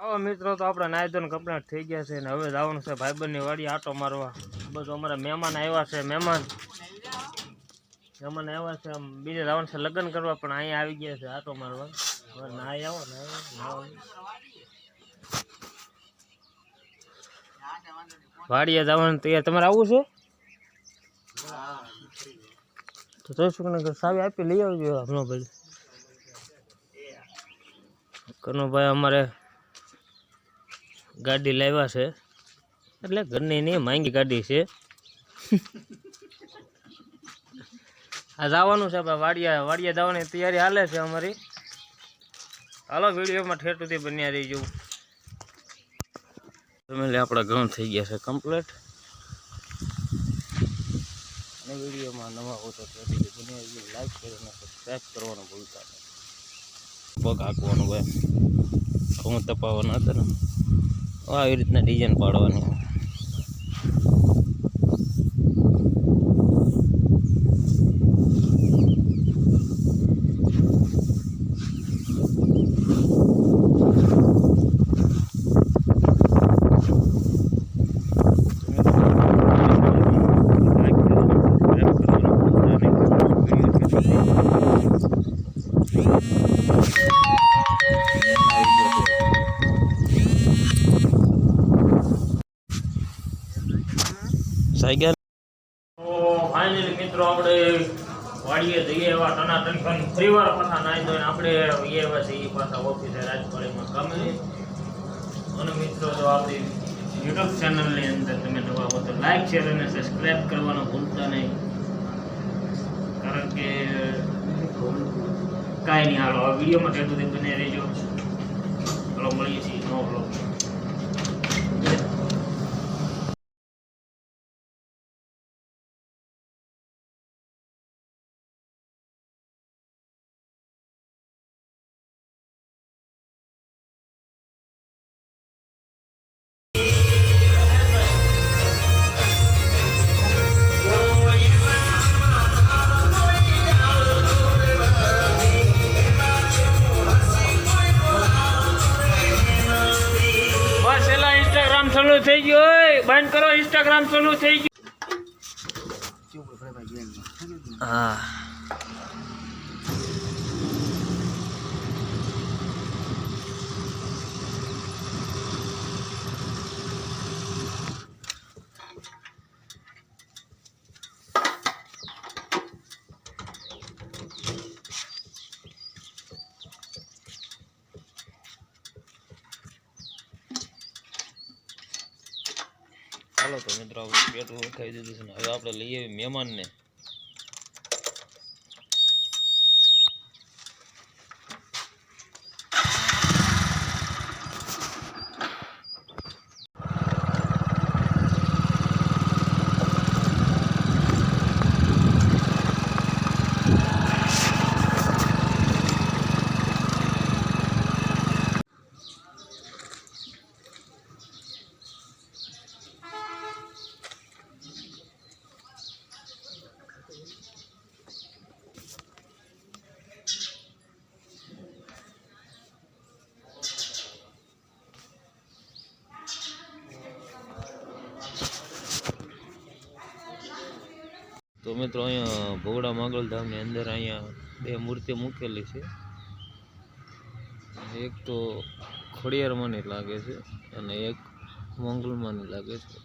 આવો મિત્રો, તો આપણે નાઈ ધોઈને કમ્પ્લીટ થઈ ગયા છે ને હવે જવાનું છે ભાઈબંધની વાડી આટો મારવા. બસ અમારા મહેમાન આવ્યા છે. મહેમાન આવ્યા છે. આમ બીજે જવાનું છે લગ્ન કરવા, પણ અહીંયા આવી ગયા છે આટો મારવા. હવે નાઈ આવો ને વાડીએ જવાનું તૈયાર. તમારે આવવું છે તો જોઈશું. સાવી આપી લઈ આવજો હમણાં ભાઈ. કનુભાઈ અમારે ગાડી લાવ્યા છે, એટલે ઘરની નહીં માંગી ગાડી છે. આ જવાનું છે વાડિયા જવાની તૈયારી હાલે છે અમારી. હાલો વિડીયોમાં ઠેર સુધી બન્યા રહી જવું. ફેમિલી આપણા ઘઉં થઈ ગયા છે કમ્પ્લીટ. અને વિડીયોમાં નવા હો તો ઠેર સુધી બન્યા રહીજો. લાઈક શેર અને સબસ્ક્રાઈબ કરવાનું ભૂલતા નહીં. પગ હાંકવાનું ભાઈ, ઘઉં તપાવવાના હતા ને આવી રીતના ડિઝાઇન પાડવાની. ફાઇનલી મિત્રો આપણે વાડીએ જઈએ એવા ટનાટન ફરીવાર પાછા નાઈ ધોઈને આપણે એવા છીએ પાછા ઓફિસે રાજપાળીમાં કામે. અને મિત્રો જો આપણી યુટ્યુબ ચેનલની અંદર તમે નવા હો તો લાઈક શેર અને સબસ્ક્રાઈબ કરવાનું ભૂલતા નહીં. કારણ કે કાંઈ નહીં, હાલો આ વિડીયોમાં ઠેર સુધી બને રહેજો. ચાલો મળીએ છીએ નવો બ્લોગ. ચાલુ થઈ ગયો, બંધ કરો. ઇન્સ્ટાગ્રામ ચાલુ થઈ ગયું. હા ચાલો તો મિત્રો આપણે પેટું ખાઈ દીધું છે ને હવે આપણે લઈ આવીએ મહેમાનને. તો મિત્રો અહીંયા ભોગડા માંગલધામની અંદર અહીંયા બે મૂર્તિ મૂકેલી છે. એક તો ખોડિયારમાંની લાગે છે અને એક મંગલમાંની લાગે છે.